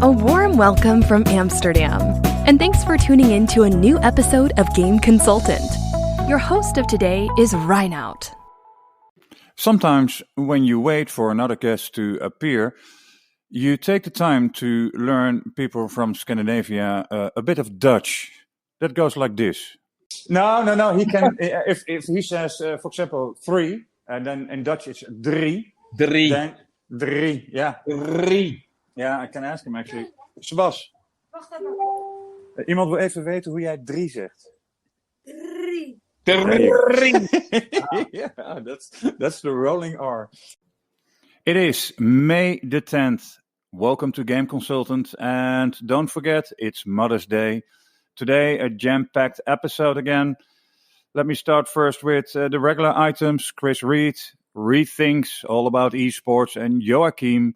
A warm welcome from Amsterdam, and thanks for tuning in to a new episode of Game Consultant. Your host of today is Reinout. Sometimes when you wait for another guest to appear, you take the time to learn people from Scandinavia a bit of Dutch. That goes like this. No. He can if he says, for example, 3, and then in Dutch it's drie. Then drie, yeah. Drie. Ja, ik kan ask hem actually. Sebas. Wacht even. Iemand wil even weten hoe jij 3 zegt. Drie. Yeah, that's the rolling R. It is May the 10th. Welcome to Game Consultant, and don't forget, it's Mother's Day. Today, a jam-packed episode again. Let me start first with the regular items. Chris Reed thinks all about esports, and Joakim,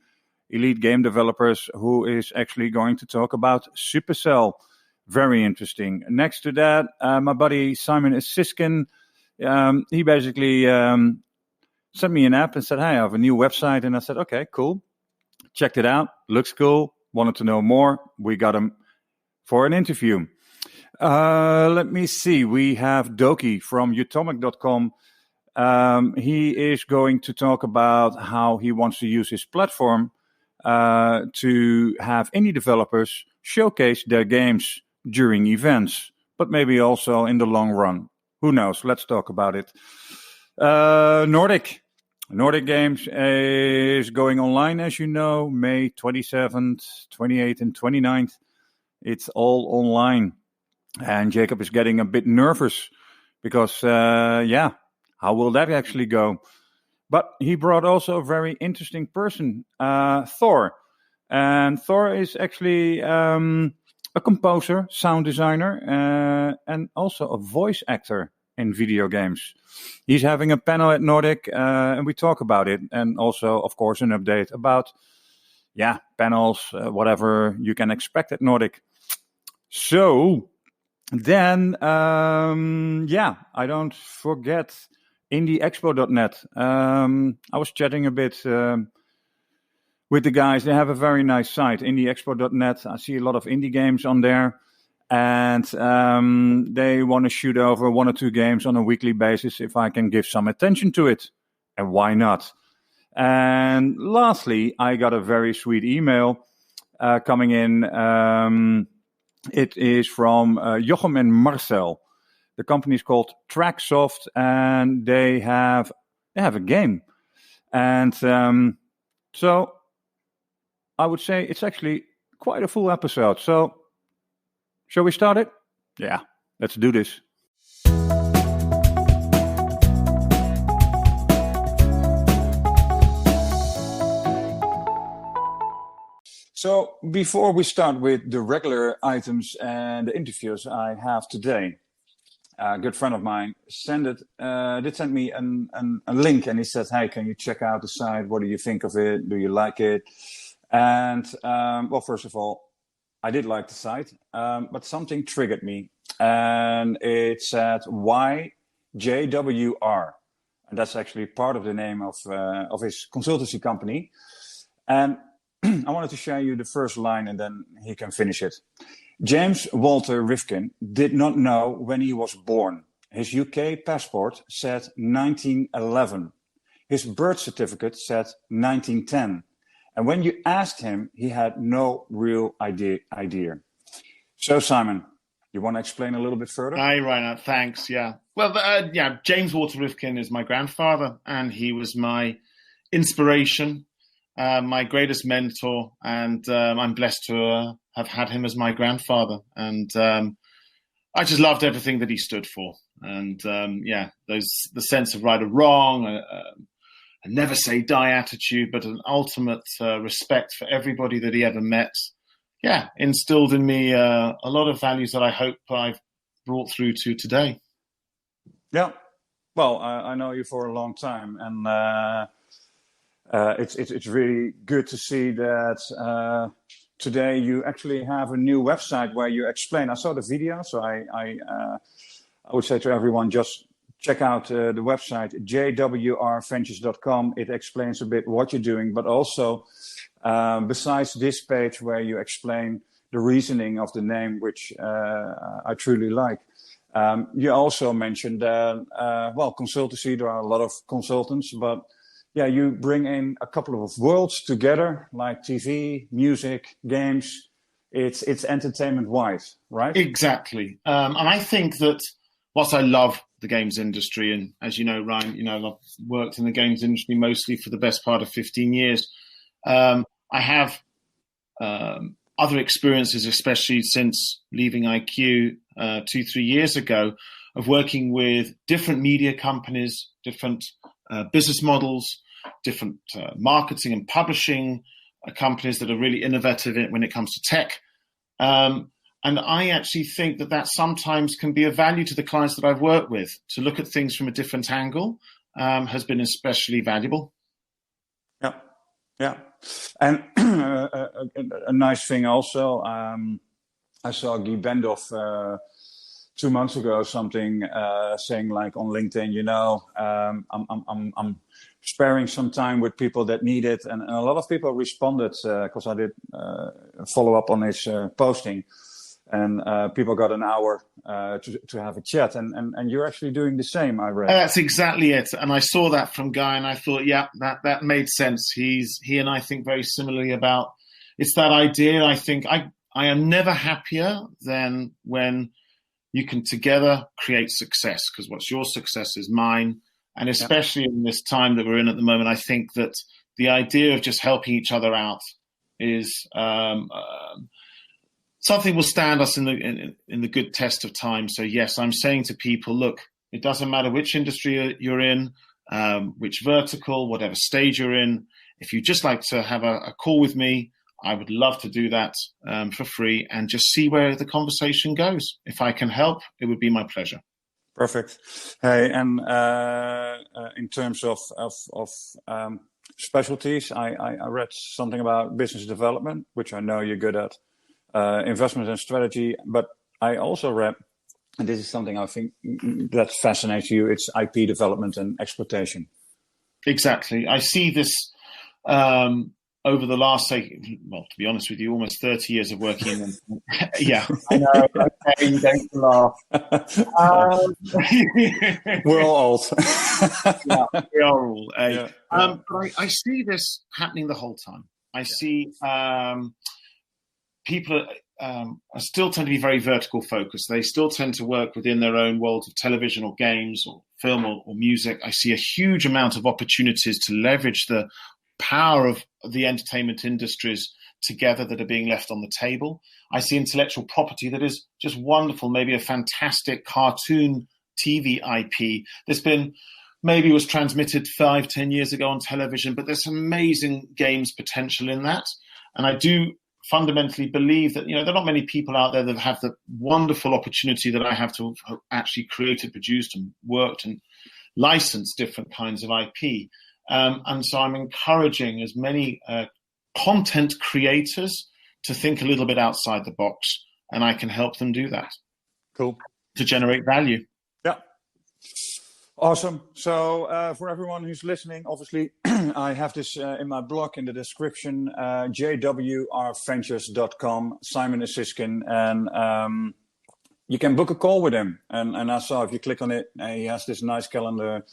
elite game developers, who is actually going to talk about Supercell. Very interesting. Next to that, my buddy Simon Usiskin, he basically sent me an app and said, hey, I have a new website. And I said, okay, cool. Checked it out. Looks cool. Wanted to know more. We got him for an interview. Let me see. We have Doki from Utomik.com. He is going to talk about how he wants to use his platform to have indie developers showcase their games during events, but maybe also in the long run. Who knows? Let's talk about it. Nordic Games is going online, as you know, May 27th, 28th, and 29th. It's all online. And Jacob is getting a bit nervous because, how will that actually go? But he brought also a very interesting person, Thor. And Thor is actually a composer, sound designer, and also a voice actor in video games. He's having a panel at Nordic, and we talk about it. And also, of course, an update about, panels, whatever you can expect at Nordic. So then, I don't forget indieexpo.net. I was chatting a bit with the guys. They have a very nice site, indieexpo.net. I see a lot of indie games on there. And they want to shoot over 1 or 2 games on a weekly basis if I can give some attention to it. And why not? And lastly, I got a very sweet email coming in. It is from Joakim and Marcel. The company is called Tracksoft, and they have a game. And so I would say it's actually quite a full episode. So shall we start it? Yeah, let's do this. So before we start with the regular items and the interviews I have today, a good friend of mine did send me a link, and he said, hey, can you check out the site? What do you think of it? Do you like it? And, first of all, I did like the site, but something triggered me. And it said, why JWR? And that's actually part of the name of his consultancy company. And I wanted to share you the first line, and then he can finish it. James Walter Rifkin did not know when he was born. His UK passport said 1911. His birth certificate said 1910. And when you asked him, he had no real idea. So, Simon, you want to explain a little bit further? Hi, Reinhard. Thanks. Yeah. Well, James Walter Rifkin is my grandfather, and he was my inspiration, my greatest mentor, and I'm blessed to have had him as my grandfather. And I just loved everything that he stood for. And the sense of right or wrong, a never say die attitude, but an ultimate respect for everybody that he ever met. Yeah, instilled in me a lot of values that I hope I've brought through to today. Yeah, well, I know you for a long time, and it's really good to see that today you actually have a new website where you explain. I saw the video, so I would say to everyone, just check out the website, JWR Ventures.com. It explains a bit what you're doing, but also besides this page where you explain the reasoning of the name, which I truly like. You also mentioned, consultancy. There are a lot of consultants, but yeah, you bring in a couple of worlds together, like TV, music, games. It's entertainment-wide, right? Exactly. And I think that whilst I love the games industry, and as you know, Ryan, I've worked in the games industry mostly for the best part of 15 years. I have other experiences, especially since leaving IQ 2-3 years ago, of working with different media companies, different business models, different marketing and publishing companies that are really innovative when it comes to tech. And I actually think that sometimes can be of value to the clients that I've worked with. To look at things from a different angle has been especially valuable. Yeah. And a nice thing also, I saw Guy Bendoff 2 months ago something saying like on LinkedIn, I'm sparing some time with people that need it, and a lot of people responded because I did follow up on his posting, and people got an hour to have a chat, and you're actually doing the same, I read. That's exactly it, and I saw that from Guy, and I thought, yeah, that made sense. He and I think very similarly about it's that idea. I think I am never happier than when you can together create success, because what's your success is mine. And especially in this time that we're in at the moment, I think that the idea of just helping each other out is something will stand us in the good test of time. So yes, I'm saying to people, look, it doesn't matter which industry you're in, which vertical, whatever stage you're in. If you just like to have a call with me, I would love to do that for free and just see where the conversation goes. If I can help, it would be my pleasure. Perfect. Hey, and in terms of specialties, I read something about business development, which I know you're good at, investment and strategy. But I also read, and this is something I think that fascinates you, it's IP development and exploitation. Exactly. I see this over the last, to be honest with you, almost 30 years of working in. Yeah, I know. Okay, you don't laugh. We're all old. Yeah, we are all. But I see this happening the whole time. I see people still tend to be very vertical focused. They still tend to work within their own world of television or games or film or music. I see a huge amount of opportunities to leverage the power of the entertainment industries together that are being left on the table. I see intellectual property that is just wonderful, maybe a fantastic cartoon TV IP that's been maybe was transmitted 5-10 years ago on television, but there's some amazing games potential in that. And I do fundamentally believe that, there are not many people out there that have the wonderful opportunity that I have to have actually created, produced and worked and licensed different kinds of IP. And so I'm encouraging as many content creators to think a little bit outside the box, and I can help them do that. Cool. To generate value. Yeah. Awesome. So for everyone who's listening, obviously I have this in my blog in the description, JWRVentures.com, Simon Usiskin, and you can book a call with him. And I saw if you click on it, he has this nice calendar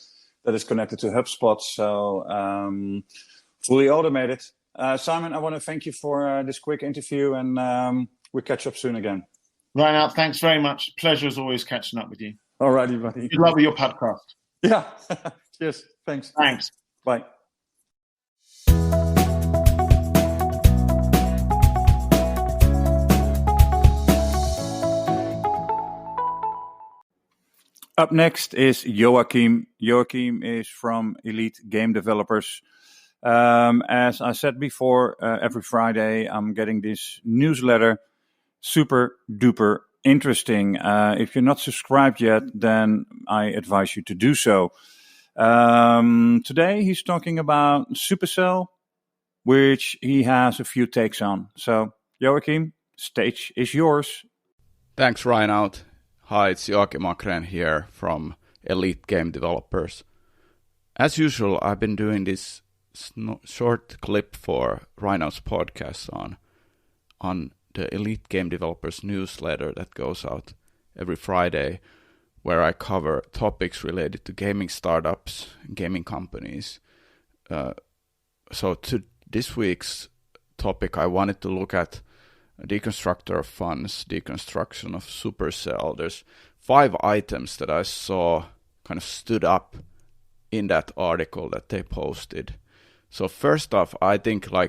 that is connected to HubSpot, so fully automated. Simon, I want to thank you for this quick interview, and we'll catch up soon again. Reinhard, thanks very much. Pleasure as always catching up with you. All righty, buddy. Good luck with your podcast. Yeah. Cheers. Thanks. Thanks. Bye. Up next is Joakim. Joakim is from Elite Game Developers. As I said before, every Friday I'm getting this newsletter, super duper interesting. If you're not subscribed yet, then I advise you to do so. Today he's talking about Supercell, which he has a few takes on. So, Joakim, stage is yours. Thanks, Reinhard. Hi, it's Joakim here from Elite Game Developers. As usual, I've been doing this short clip for Rhino's podcast on the Elite Game Developers newsletter that goes out every Friday, where I cover topics related to gaming startups and gaming companies. So to this week's topic, I wanted to look at Deconstructor of Fun's Deconstruction of Supercell. There's 5 items that I saw kind of stood up in that article that they posted. So first off, I think I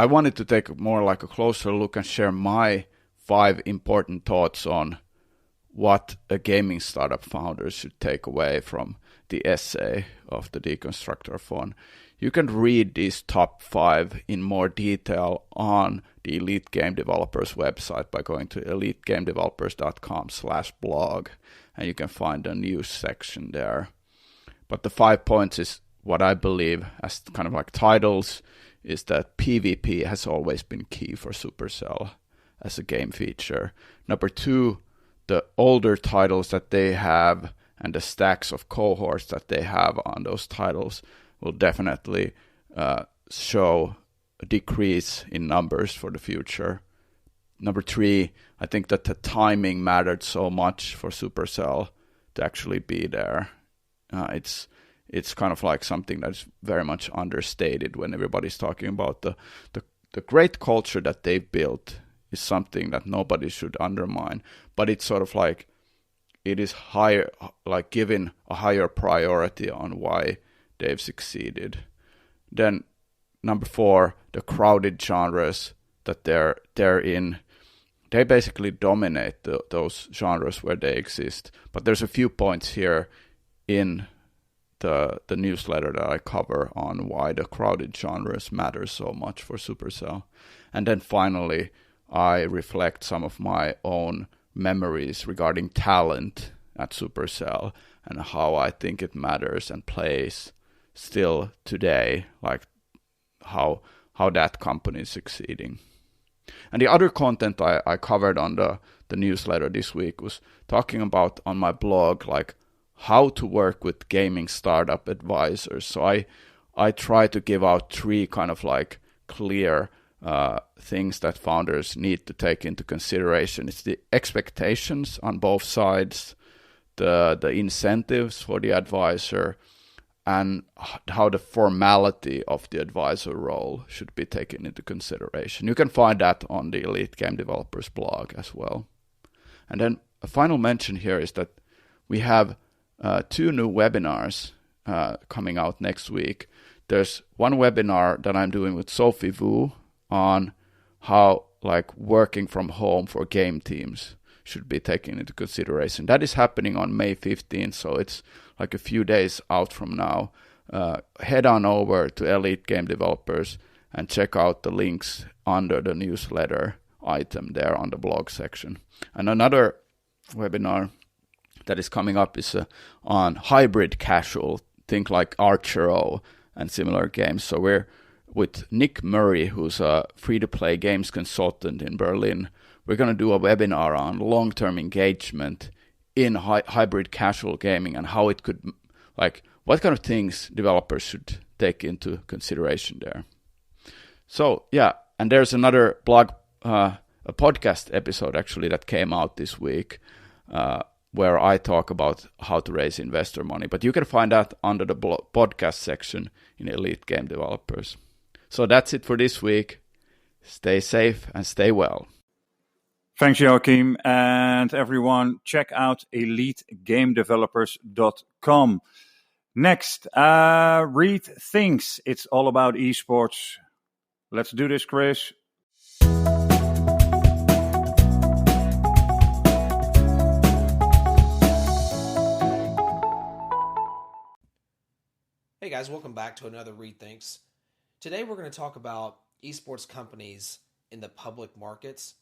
wanted to take more like a closer look and share my 5 important thoughts on what a gaming startup founder should take away from the essay of the Deconstructor of Fun. You can read these top 5 in more detail on the Elite Game Developers website by going to elitegamedevelopers.com/blog, and you can find a news section there. But the 5 points is what I believe as kind of like titles is that PvP has always been key for Supercell as a game feature. Number 2, the older titles that they have and the stacks of cohorts that they have on those titles will definitely show a decrease in numbers for the future. Number 3, I think that the timing mattered so much for Supercell to actually be there. It's kind of like something that's very much understated when everybody's talking about the great culture that they've built is something that nobody should undermine, but it's sort of like it is higher, like given a higher priority on why they've succeeded. Then number 4, the crowded genres that they're in, they basically dominate those genres where they exist. But there's a few points here in the newsletter that I cover on why the crowded genres matter so much for Supercell. And then finally, I reflect some of my own memories regarding talent at Supercell and how I think it matters and plays still today, like how that company is succeeding. And the other content I covered on the newsletter this week was talking about on my blog, like how to work with gaming startup advisors. So I try to give out 3 kind of like clear things that founders need to take into consideration. It's the expectations on both sides, the incentives for the advisor, and how the formality of the advisor role should be taken into consideration. You can find that on the Elite Game Developers blog as well. And then a final mention here is that we have 2 new webinars coming out next week. There's one webinar that I'm doing with Sophie Wu on how like working from home for game teams should be taken into consideration. That is happening on May 15th, so it's like a few days out from now. Head on over to Elite Game Developers and check out the links under the newsletter item there on the blog section. And another webinar that is coming up is on hybrid casual, think like Archero and similar games. So we're with Nick Murray, who's a free-to-play games consultant in Berlin. We're going to do a webinar on long-term engagement in hybrid casual gaming and how it could, like, what kind of things developers should take into consideration there. So, yeah, and there's another blog, a podcast episode actually that came out this week where I talk about how to raise investor money. But you can find that under the podcast section in Elite Game Developers. So that's it for this week. Stay safe and stay well. Thanks, Joakim. And everyone, check out elitegamedevelopers.com. Next, read Things. It's all about esports. Let's do this, Chris. Hey guys, welcome back to another Read Thinks. Today we're going to talk about esports companies in the public markets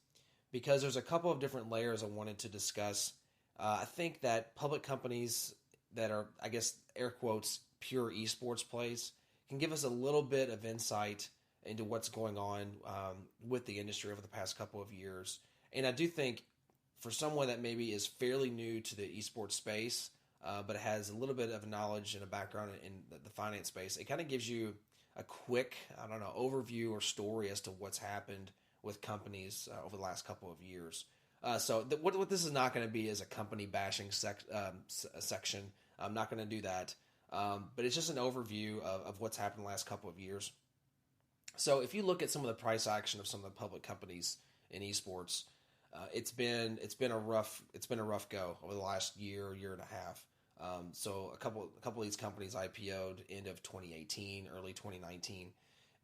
because there's a couple of different layers I wanted to discuss. I think that public companies that are, I guess, air quotes, pure esports plays can give us a little bit of insight into what's going on with the industry over the past couple of years. And I do think for someone that maybe is fairly new to the esports space, but has a little bit of knowledge and a background in the finance space. It kind of gives you a quick, overview or story as to what's happened with companies over the last couple of years. What this is not going to be is a company bashing section. I'm not going to do that. But it's just an overview of what's happened the last couple of years. So if you look at some of the price action of some of the public companies in esports, it's been a rough go over the last year and a half. So a couple of these companies IPO'd end of 2018, early 2019.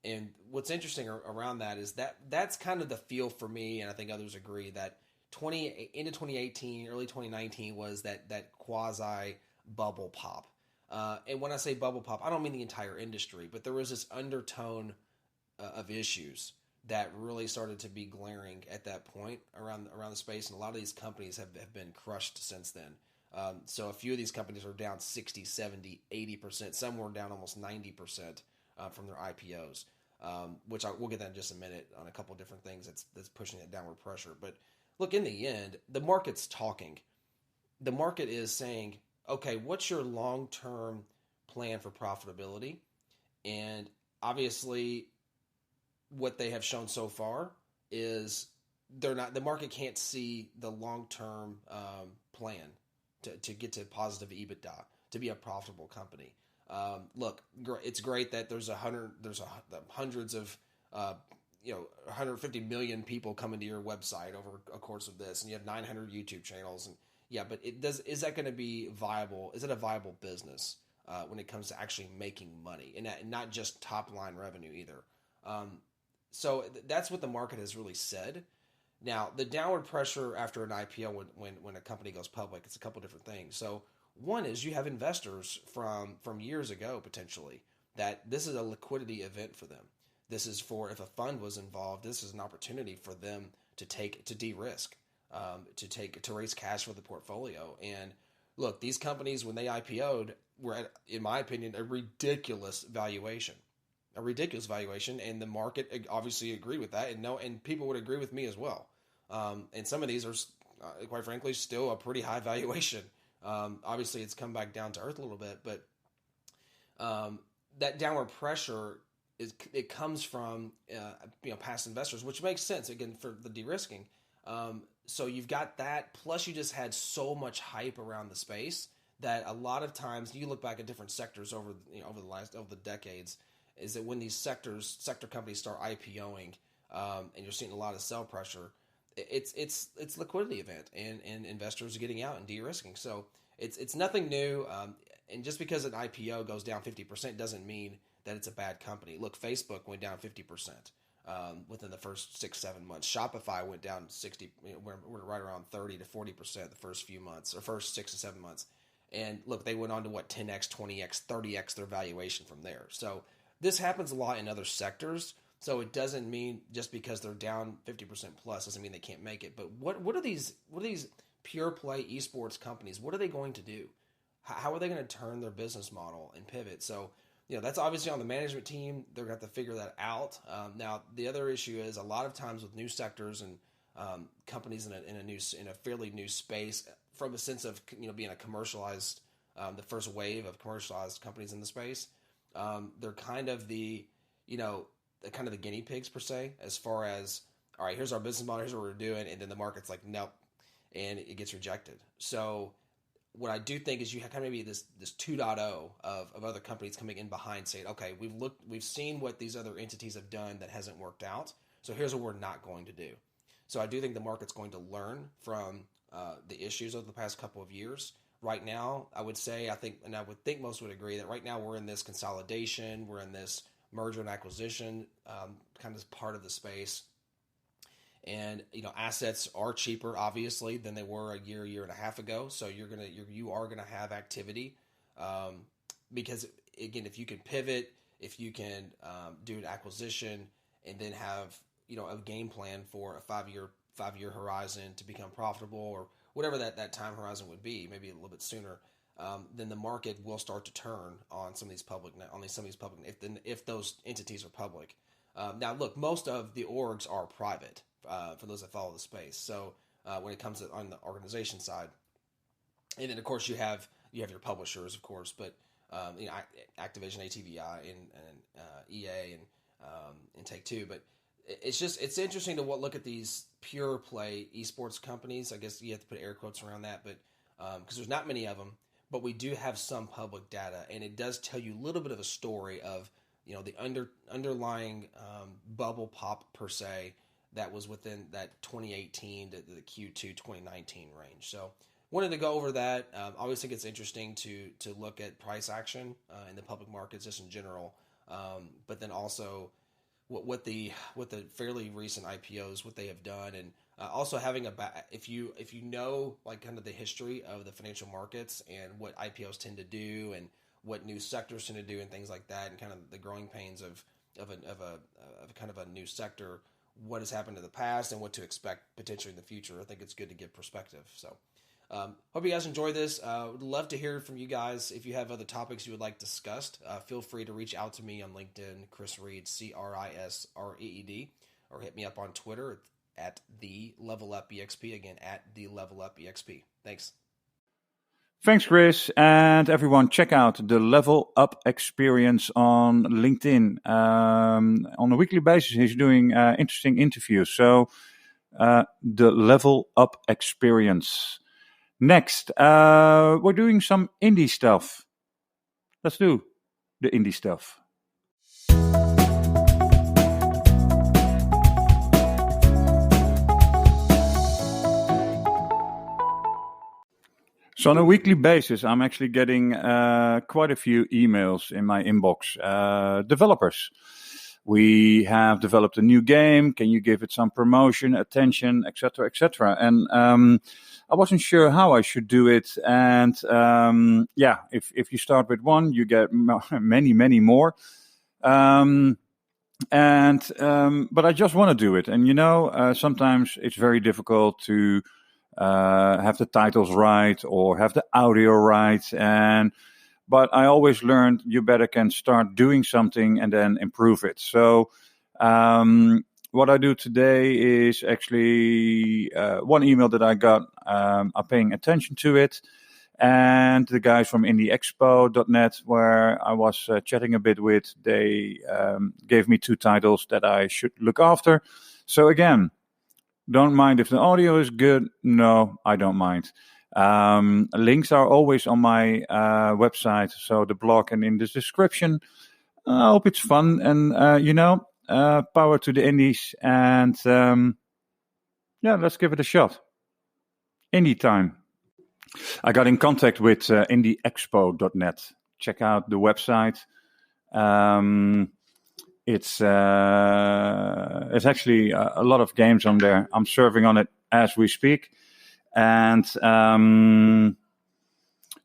And what's interesting around that is that's kind of the feel for me, and I think others agree, that end of 2018, early 2019 was that quasi bubble pop. And when I say bubble pop, I don't mean the entire industry, but there was this undertone of issues that really started to be glaring at that point around the space, and a lot of these companies have been crushed since then. So a few of these companies are down 60, 70, 80%. Some were down almost 90% from their IPOs, which we'll get that in just a minute on a couple of different things that's pushing that downward pressure. But look, in the end, the market's talking. The market is saying, okay, what's your long-term plan for profitability? And obviously, what they have shown so far is the market can't see the long-term plan to get to positive EBITDA, to be a profitable company. Look, it's great that there's hundreds of 150 million people coming to your website over a course of this, and you have 900 YouTube channels, and but is that going to be viable? Is it a viable business when it comes to actually making money, and not just top line revenue either? So that's what the market has really said. Now, the downward pressure after an IPO when a company goes public, it's a couple different things. So one is you have investors from years ago potentially that this is a liquidity event for them. This is for, if a fund was involved, this is an opportunity for them to de-risk, to raise cash for the portfolio. And look, these companies, when they IPO'd, were at, in my opinion, a ridiculous valuation, and the market obviously agreed with that, and people would agree with me as well. And some of these are, quite frankly, still a pretty high valuation. Obviously, it's come back down to earth a little bit, but that downward pressure it comes from past investors, which makes sense again for the de-risking. So you've got that, plus you just had so much hype around the space that a lot of times you look back at different sectors over the decades, is that when these sector companies start IPOing, and you're seeing a lot of sell pressure, it's liquidity event, and investors are getting out and de-risking. So it's nothing new, and just because an IPO goes down 50% doesn't mean that it's a bad company. Look, Facebook went down 50% within the first 6-7 months. Shopify went down 60. We're right around 30 to 40% the first few months, or first 6 to 7 months. And look, they went on to 10x, 20x, 30x their valuation from there. So this happens a lot in other sectors. So it doesn't mean just because they're down 50% plus doesn't mean they can't make it. But what are these pure play esports companies? What are they going to do? How are they going to turn their business model and pivot? So that's obviously on the management team. They're going to have to figure that out. Now, the other issue is a lot of times with new sectors and companies in a fairly new space, from a sense of being a commercialized, the first wave of commercialized companies in the space, they're kind of the guinea pigs per se, as far as, all right, here's our business model, here's what we're doing, and then the market's like, nope, and it gets rejected. So what I do think is you have kind of maybe this 2.0 of other companies coming in behind, saying, okay, we've seen what these other entities have done that hasn't worked out, so here's what we're not going to do. So I do think the market's going to learn from the issues of the past couple of years. Right now, I would think most would agree that right now we're in this consolidation, we're in this merger and acquisition kind of part of the space. And assets are cheaper, obviously, than they were a year and a half ago. So you are gonna have activity, because again, if you can pivot, if you can do an acquisition, and then have a game plan for a 5-year horizon to become profitable, or whatever that time horizon would be, maybe a little bit sooner, then the market will start to turn on some of these public if those entities are public. Now, look, most of the orgs are private. For those that follow the space. So when it comes to on the organization side, and then of course you have you have your publishers, of course, but Activision, ATVI, and EA, and Take-Two. But it's interesting to look at these pure play esports companies. I guess you have to put air quotes around that, but because there's not many of them, but we do have some public data, and it does tell you a little bit of a story of the underlying bubble pop per se that was within that 2018 to the Q2 2019 range. So wanted to go over that. I always think it's interesting to look at price action in the public markets just in general, but then also what the fairly recent IPOs, what they have done, and also having if you know like kind of the history of the financial markets and what IPOs tend to do and what new sectors tend to do and things like that, and kind of the growing pains of kind of a new sector, what has happened in the past and what to expect potentially in the future. I think it's good to give perspective. So hope you guys enjoy this. Would love to hear from you guys. If you have other topics you would like discussed, feel free to reach out to me on LinkedIn, Chris Reed, CRISREED, or hit me up on Twitter at @TheLevelUpEXP. Again, at @TheLevelUpEXP. Thanks. Thanks, Chris. And everyone, check out the Level Up Experience on LinkedIn. On a weekly basis, he's doing interesting interviews. So, the Level Up Experience. Next, we're doing some indie stuff. Let's do the indie stuff. So on a weekly basis, I'm actually getting quite a few emails in my inbox. Developers, we have developed a new game. Can you give it some promotion, attention, etc., etc.? And I wasn't sure how I should do it. And if you start with one, you get many, many more. But I just want to do it. And sometimes it's very difficult to have the titles right or have the audio right, but I always learned you better can start doing something and then improve it. So what I do today is actually one email that I got, I'm paying attention to it, and the guys from indieexpo.net, where I was chatting a bit with, they gave me 2 titles that I should look after. So again, don't mind if the audio is good. No, I don't mind. Links are always on my website, so the blog and in the description. I hope it's fun and, power to the indies. And let's give it a shot. Indie time. I got in contact with indieexpo.net. Check out the website. It's actually a lot of games on there. I'm surfing on it as we speak. And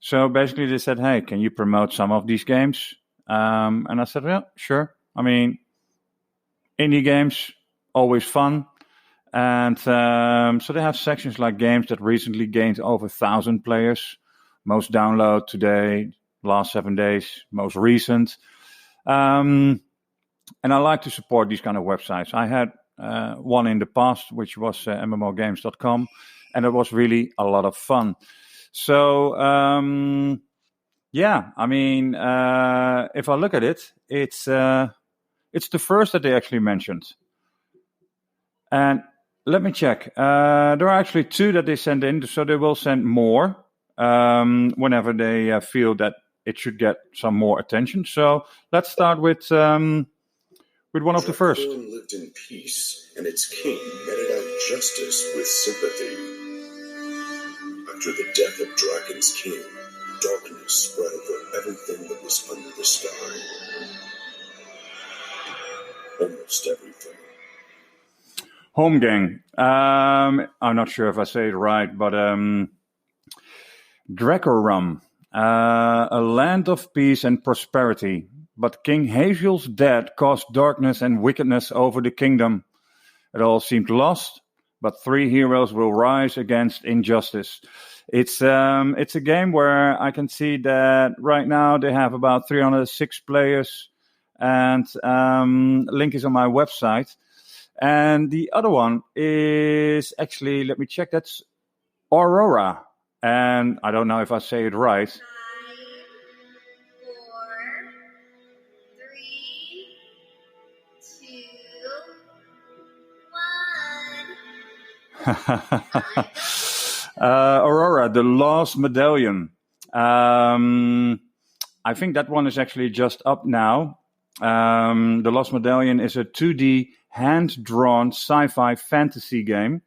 so basically they said, hey, can you promote some of these games? And I said, yeah, sure. I mean, indie games, always fun. And so they have sections like games that recently gained over 1,000 players. Most download today, last 7 days, most recent. And I like to support these kind of websites. I had one in the past, which was MMOgames.com, and it was really a lot of fun. So, if I look at it, it's the first that they actually mentioned. And let me check. There are actually 2 that they sent in, so they will send more whenever they feel that it should get some more attention. So let's start with one of the first. Dragon lived in peace, and its king meted out justice with sympathy. After the death of Dragon's king, darkness spread over everything that was under the sky. Almost everything. Home gang. I'm not sure if I say it right, but Dracorum, a land of peace and prosperity. But King Haziel's death caused darkness and wickedness over the kingdom. It all seemed lost, but 3 heroes will rise against injustice. It's a game where I can see that right now they have about 306 players, and link is on my website. And the other one is actually, let me check, that's Aurora. And I don't know if I say it right. Aurora, The Lost Medallion. I think that one is actually just up now. The Lost Medallion is a 2D hand-drawn sci-fi fantasy game.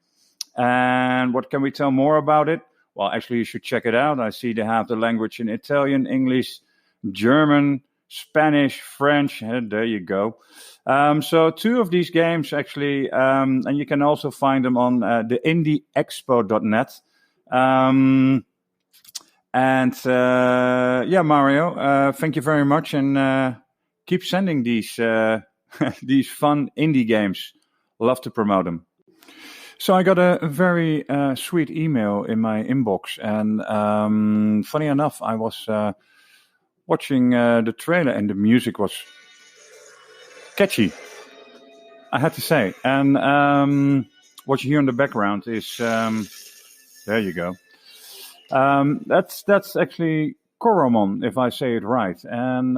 And what can we tell more about it? Well, actually, you should check it out. I see they have the language in Italian, English, German, Spanish, French. There you go. So 2 of these games, actually, and you can also find them on the indieexpo.net. Mario, thank you very much, and keep sending these these fun indie games. Love to promote them. So I got a very sweet email in my inbox, and funny enough, I was watching the trailer, and the music was catchy, I had to say. And what you hear in the background is there you go. That's actually Koromon, if I say it right. And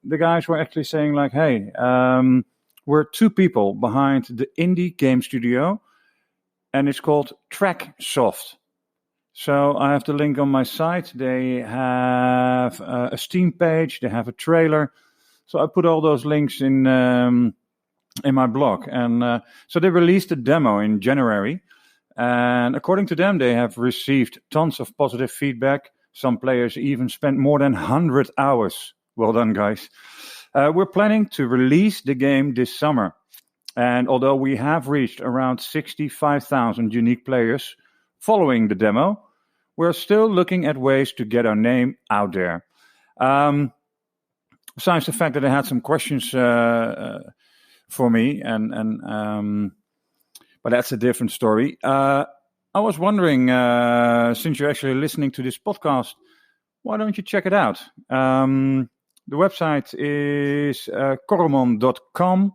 the guys were actually saying like, hey, we're 2 people behind the indie game studio, and it's called Tracksoft. So I have the link on my site. They have a Steam page. They have a trailer. So I put all those links in my blog. And so they released a demo in January. And according to them, they have received tons of positive feedback. Some players even spent more than 100 hours. Well done, guys. We're planning to release the game this summer. And although we have reached around 65,000 unique players following the demo, we're still looking at ways to get our name out there. Besides the fact that I had some questions for me, but that's a different story. I was wondering, since you're actually listening to this podcast, why don't you check it out? The website is koromon.com.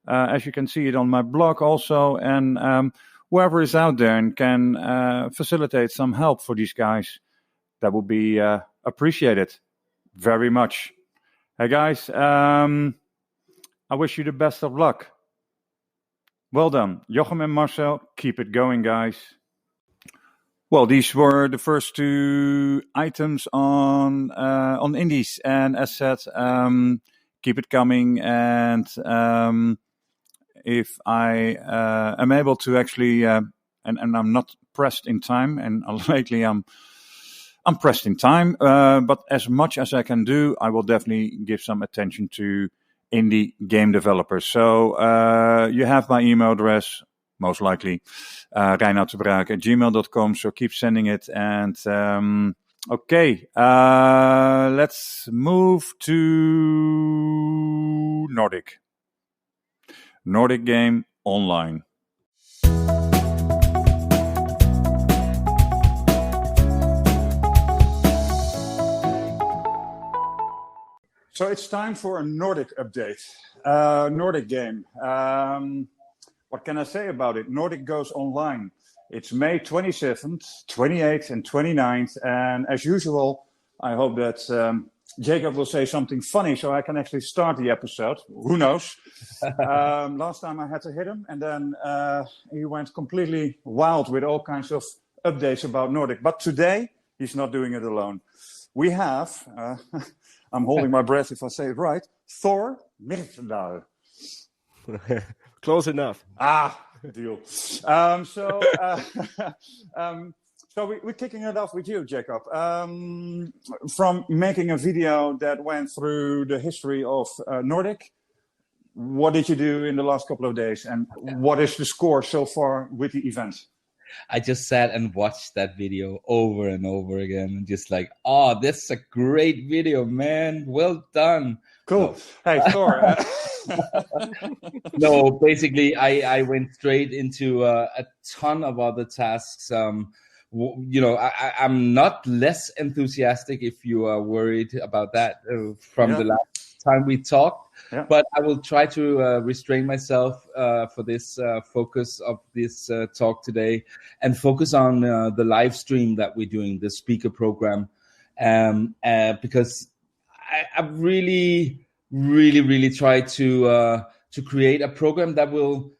As you can see it on my blog also. And whoever is out there and can facilitate some help for these guys, that would be appreciated very much. Hey guys, I wish you the best of luck. Well done. Joachim and Marcel, keep it going, guys. Well, these were the first 2 items on indies, and as said, keep it coming. And if I am able to actually, and I'm not pressed in time, and lately I'm pressed in time, but as much as I can do, I will definitely give some attention to indie game developers. So you have my email address. Most likely, reinouddebraak@gmail.com. So keep sending it. And okay, let's move to Nordic game online. So it's time for a Nordic update. Nordic game. What can I say about it? Nordic goes online. It's May 27th, 28th, and 29th. And as usual, I hope that Jacob will say something funny so I can actually start the episode. Who knows? Last time I had to hit him, and then he went completely wild with all kinds of updates about Nordic. But today, he's not doing it alone. We have, I'm holding my breath if I say it right, Thor Myrdal. Close enough. Deal. So we're kicking it off with you, Jacob. From making a video that went through the history of Nordic, what did you do in the last couple of days, and what is the score so far with the event? I just sat and watched that video over and over again, and just like, oh, this is a great video, man. Well done. Cool. Hey, Thor. No, basically, I went straight into a ton of other tasks. I'm not less enthusiastic, if you are worried about that, from the last time we talked. Yeah. But I will try to restrain myself for this focus of this talk today, and focus on the live stream that we're doing, the speaker program, because I've really tried to create a program that will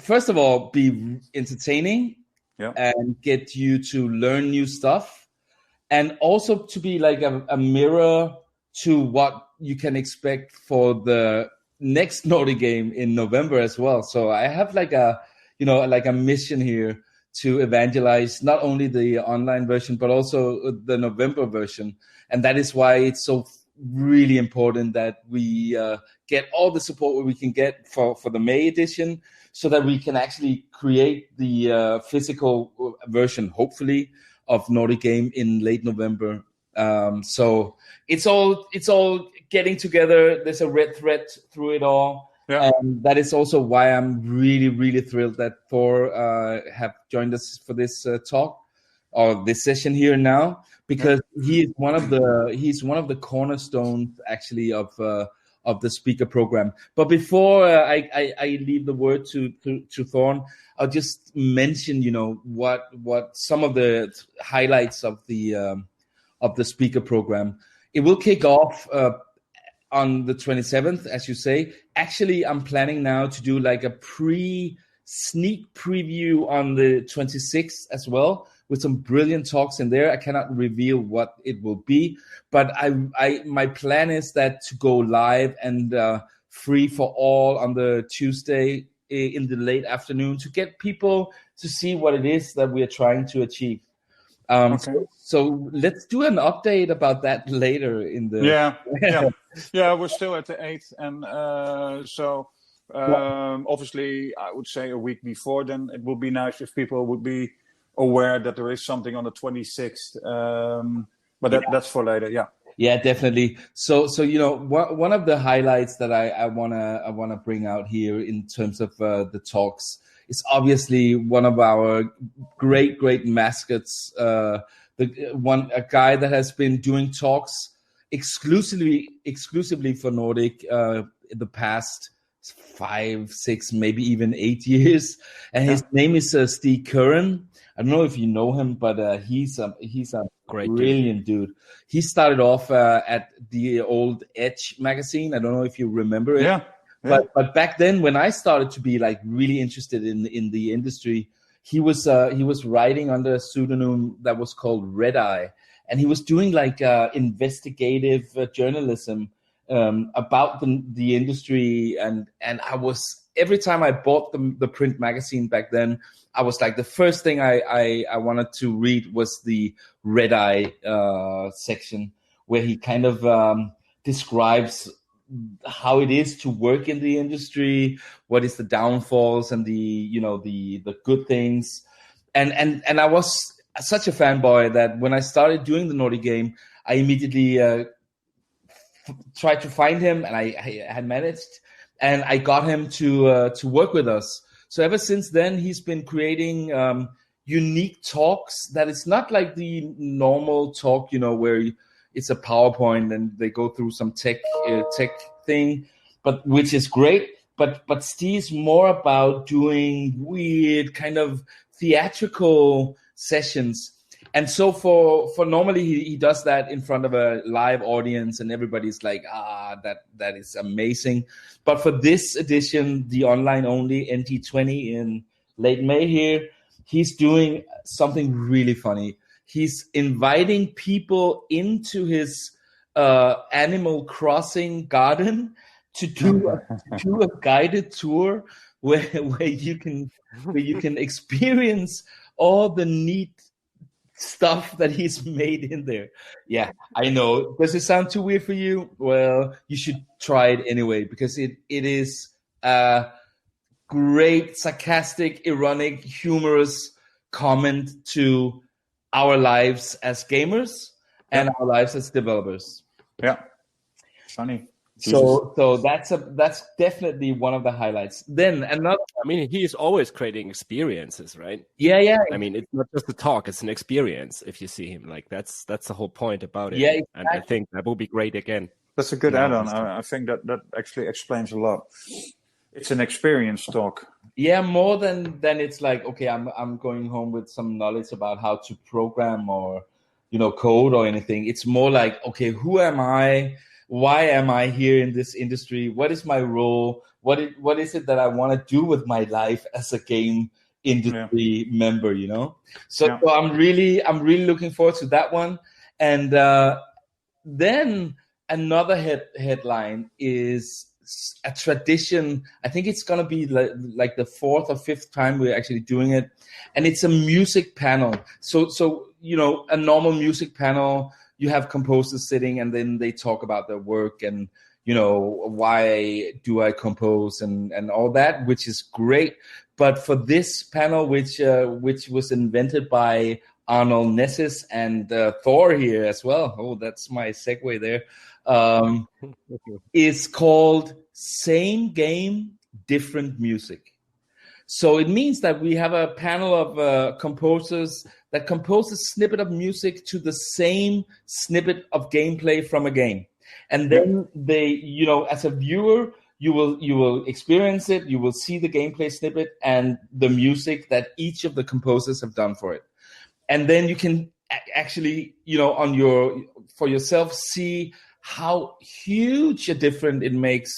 first of all, be entertaining Yeah. and get you to learn new stuff, and also to be like a mirror to what you can expect for the next Nordic game in November as well. So I have like a mission here to evangelize not only the online version, but also the November version. And that is why it's so really important that we get all the support we can get for the May edition, so that we can actually create the physical version, hopefully, of Nordic Game in late November. So it's all getting together. There's a red thread through it all. Yeah. And that is also why I'm really, really thrilled that Thor have joined us for this talk or this session here now, because he's one of the cornerstones actually of the speaker program. But before I leave the word to Thorn, I'll just mention what some of the highlights of the speaker program. It will kick off on the 27th, as you say. Actually, I'm planning now to do like a sneak preview on the 26th as well, with some brilliant talks in there. I cannot reveal what it will be, but my plan is that to go live and free for all on the Tuesday in the late afternoon, to get people to see what it is that we are trying to achieve. So let's do an update about that later in the. Yeah. We're still at the 8th, and obviously I would say a week before. Then it would be nice if people would be aware that there is something on the 26th. But that's for later. Yeah. Yeah, definitely. So one of the highlights that I wanna bring out here in terms of the talks is obviously one of our great mascots, a guy that has been doing talks exclusively for Nordic in the past 5, 6, maybe even 8 years, and his name is Steve Curran. I don't know if you know him, but he's a great brilliant dude. He started off at the old Edge magazine. I don't know if you remember it. Yeah. But back then, when I started to be like really interested in the industry, he was writing under a pseudonym that was called Red Eye, and he was doing like investigative journalism about the industry. And I was, every time I bought the print magazine back then, I was like, the first thing I wanted to read was the Red Eye section, where he kind of describes how it is to work in the industry, what is the downfalls and the good things. And I was such a fanboy that when I started doing the Nordic Game, I immediately tried to find him, and I had managed, and I got him to work with us. So ever since then, he's been creating unique talks that it's not like the normal talk, where it's a PowerPoint and they go through some tech thing, but which is great. But Steve's more about doing weird kind of theatrical sessions. And so for normally he does that in front of a live audience, and everybody's like, that is amazing. But for this edition, the online only NT20 in late May here, he's doing something really funny. He's inviting people into his Animal Crossing garden to do a guided tour where you can experience all the neat stuff that he's made in there. Yeah, I know. Does it sound too weird for you? Well, you should try it anyway, because it is a great, sarcastic, ironic, humorous comment to our lives as gamers and our lives as developers. Yeah, funny. So that's definitely one of the highlights. Then another. I mean, he's always creating experiences, right? Yeah. I mean, it's not just a talk; it's an experience. If you see him, like that's the whole point about it. Yeah, exactly. And I think that will be great again. That's a good add-on. I think that actually explains a lot. It's an experience talk. Yeah, more than it's like, okay, I'm going home with some knowledge about how to program or code or anything. It's more like, okay, who am I? Why am I here in this industry? What is my role? what is it that I want to do with my life as a game industry member, you know? So I'm really looking forward to that one. And then another headline is a tradition. I think it's gonna be like the 4th or 5th time we're actually doing it, and it's a music panel. So you know, a normal music panel, you have composers sitting and then they talk about their work and, you know, why do I compose and all that, which is great. But for this panel, which was invented by Arnold Nessis and Thor here as well. Oh, that's my segue there. Is called Same Game, Different Music. So it means that we have a panel of composers that compose a snippet of music to the same snippet of gameplay from a game. And then they, you know, as a viewer, you will experience it, you will see the gameplay snippet and the music that each of the composers have done for it. And then you can actually, you know, for yourself see how huge a difference it makes,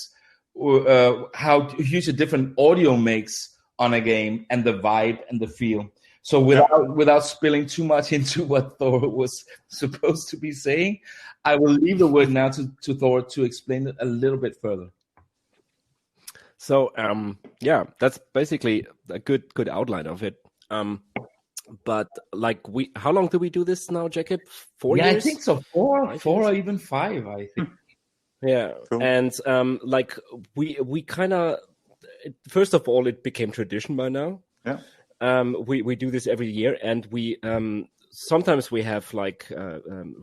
how huge a different audio makes on a game and the vibe and the feel. So without spilling too much into what Thor was supposed to be saying, I will leave the word now to Thor to explain it a little bit further. So that's basically a good outline of it. But like how long do we do this now, Jacob? 4 years? I think so. Four or even 5, I think. Yeah, cool. And like we kind of, first of all, it became tradition by now. Yeah. We do this every year, and we sometimes we have like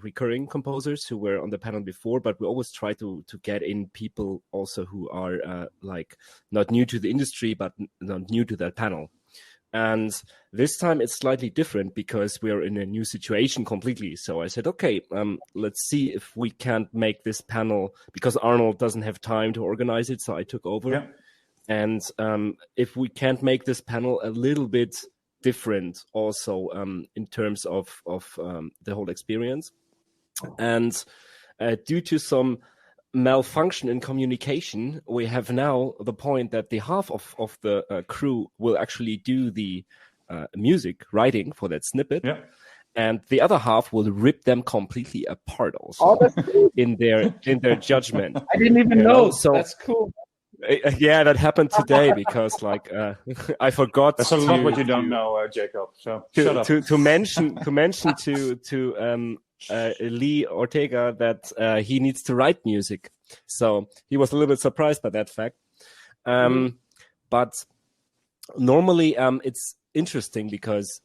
recurring composers who were on the panel before, but we always try to get in people also who are like not new to the industry, but not new to that panel. And this time it's slightly different because we're in a new situation completely. So I said, okay, let's see if we can't make this panel, because Arnold doesn't have time to organize it. So I took over. Yeah. And if we can't make this panel a little bit different also in terms of the whole experience. And due to some malfunction in communication, we have now the point that the half of the crew will actually do the music writing for that snippet, and the other half will rip them completely apart also in their judgment. I didn't even know. So that's cool. Yeah, that happened today because like I forgot. That's a lot what you don't know, Jacob. So shut up. To mention to Lee Ortega that he needs to write music. So he was a little bit surprised by that fact. But normally it's interesting because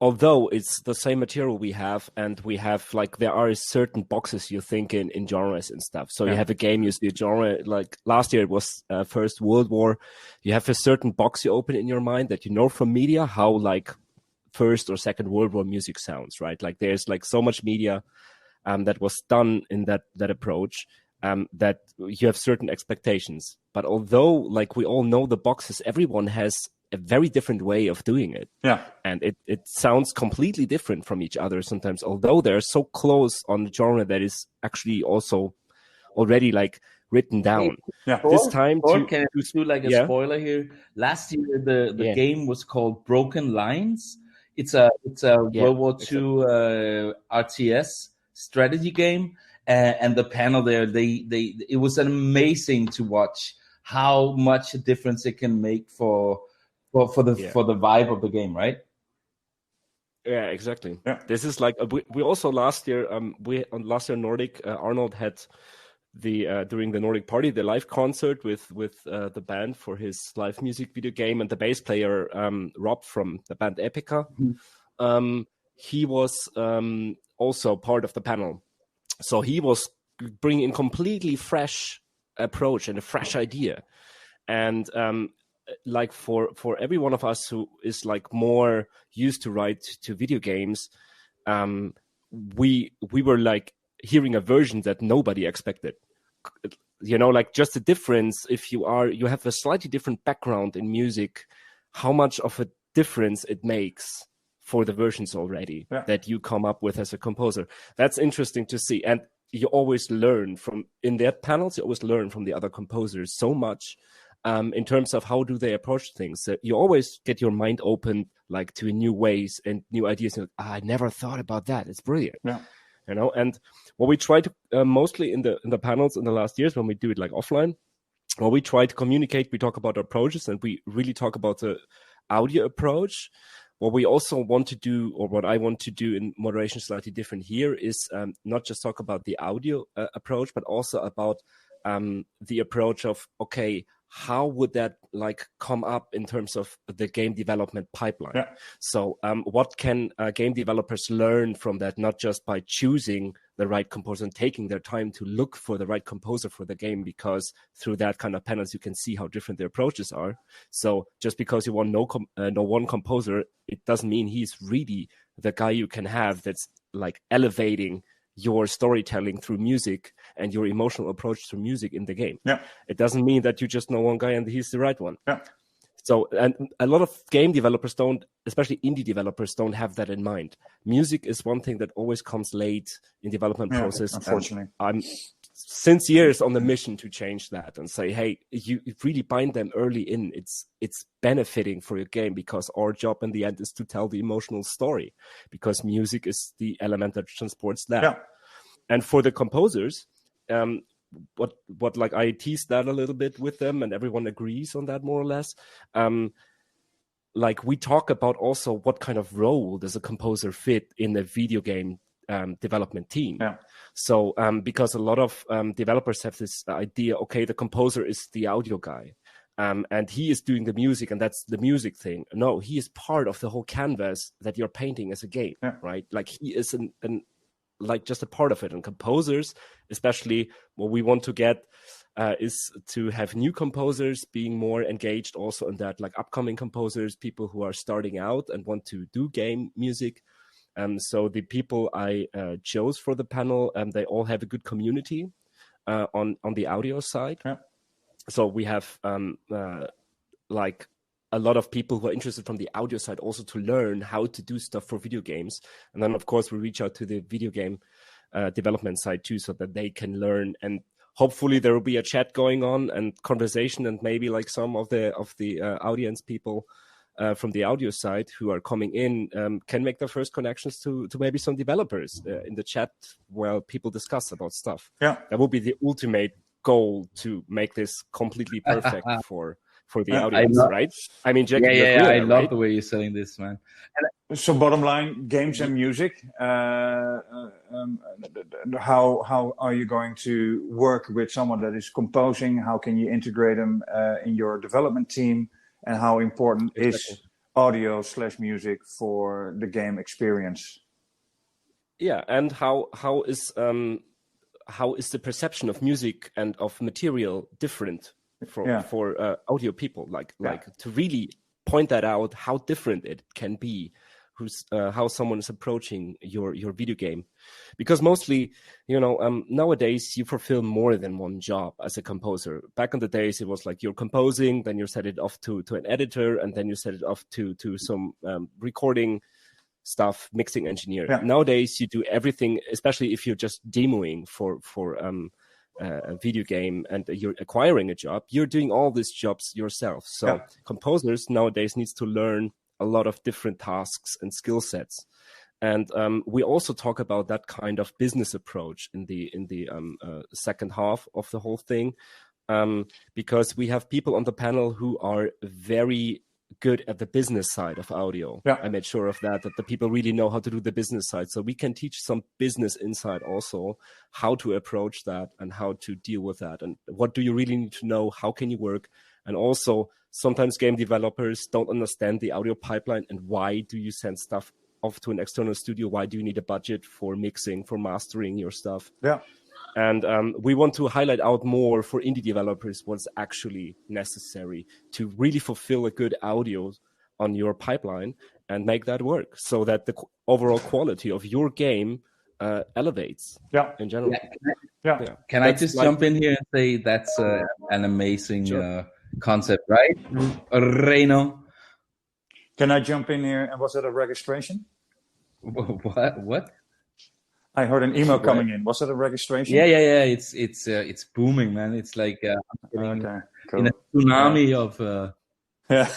although it's the same material we have, and we have like there are certain boxes you think in genres and stuff. So you have a game, you see a genre, like last year it was First World War. You have a certain box you open in your mind that you know from media how like First or Second World War music sounds, right? Like there's like so much media that was done in that approach that you have certain expectations. But although like we all know the boxes, everyone has a very different way of doing it. Yeah. And it sounds completely different from each other sometimes, although they're so close on the genre that is actually also already like written down. Yeah. This time can I do like a spoiler here? Last year the game was called Broken Lines. It's a World War II RTS strategy game, and the panel there, it was amazing to watch how much a difference it can make for the vibe of the game, right? Yeah, exactly. Yeah. This is like we also last year Nordic Arnold had the during the Nordic Party the live concert with the band for his live music video game, and the bass player Rob from the band Epica. Mm-hmm. He was also part of the panel, so he was bringing in completely fresh approach and a fresh idea, and like for every one of us who is like more used to write to video games, we were like hearing a version that nobody expected. You know, like just the difference if you have a slightly different background in music, how much of a difference it makes for the versions already that you come up with as a composer. That's interesting to see. And you always learn in their panels. You always learn from the other composers so much in terms of how do they approach things. You always get your mind open like to new ways and new ideas. And, I never thought about that. It's brilliant. Yeah. And what we try to mostly in the panels in the last years when we do it like offline, well, we try to communicate. We talk about approaches, and we really talk about the audio approach. What we also want to do, or what I want to do in moderation slightly different here, is not just talk about the audio approach, but also about the approach of, okay, how would that like come up in terms of the game development pipeline? Yeah. So what can game developers learn from that, not just by choosing the right composer and taking their time to look for the right composer for the game, because through that kind of panels, you can see how different the approaches are. So just because you want no one composer, it doesn't mean he's really the guy you can have that's like elevating your storytelling through music and your emotional approach to music in the game. Yeah. It doesn't mean that you just know one guy and he's the right one. Yeah. So, and a lot of game developers don't, especially indie developers, don't have that in mind. Music is one thing that always comes late in development process. Unfortunately. I'm since years on the mission to change that and say, hey, you really bind them early in. It's benefiting for your game, because our job in the end is to tell the emotional story, because music is the element that transports that. Yeah. And for the composers, what like I teased that a little bit with them, and everyone agrees on that more or less. Like we talk about also what kind of role does a composer fit in a video game development team. Yeah. So because a lot of developers have this idea, okay, the composer is the audio guy. And he is doing the music, and that's the music thing. No, he is part of the whole canvas that you're painting as a game, right? Like he is like just a part of it. And composers, especially what we want to get is to have new composers being more engaged also in that, like upcoming composers, people who are starting out and want to do game music. So the people I chose for the panel, they all have a good community on the audio side. Yeah. So we have like a lot of people who are interested from the audio side also to learn how to do stuff for video games. And then, of course, we reach out to the video game development side too, so that they can learn. And hopefully there will be a chat going on and conversation, and maybe like some of the audience people from the audio side who are coming in can make their first connections to maybe some developers in the chat while people discuss about stuff. Yeah, that will be the ultimate goal, to make this completely perfect for the audience, right? I mean, Jack, I love the way you're selling this, man. So bottom line, games and music, how are you going to work with someone that is composing? How can you integrate them in your development team? And how important is audio/music for the game experience? Yeah, and how is the perception of music and of material different for audio people? Like to really point that out, how different it can be, how someone is approaching your video game. Because mostly, nowadays you fulfill more than one job as a composer. Back in the days, it was like you're composing, then you set it off to an editor, and then you set it off to some recording stuff, mixing engineer. Yeah. Nowadays, you do everything, especially if you're just demoing for a video game and you're acquiring a job, you're doing all these jobs yourself. So composers nowadays needs to learn a lot of different tasks and skill sets. And we also talk about that kind of business approach in the second half of the whole thing, because we have people on the panel who are very good at the business side of audio. Yeah. I made sure of that the people really know how to do the business side. So we can teach some business insight also, how to approach that and how to deal with that. And what do you really need to know? How can you work? And also, sometimes game developers don't understand the audio pipeline, and why do you send stuff off to an external studio? Why do you need a budget for mixing, for mastering your stuff? Yeah. And we want to highlight out more for indie developers what's actually necessary to really fulfill a good audio on your pipeline and make that work, so that the overall quality of your game elevates. Yeah, in general. Yeah. Can I just jump in here and say that's an amazing concept, right, Reino? Can I jump in here? And was that a registration? What? I heard an email coming in. Was that a registration? Yeah. It's booming, man. It's like I'm getting cool. in a tsunami of. But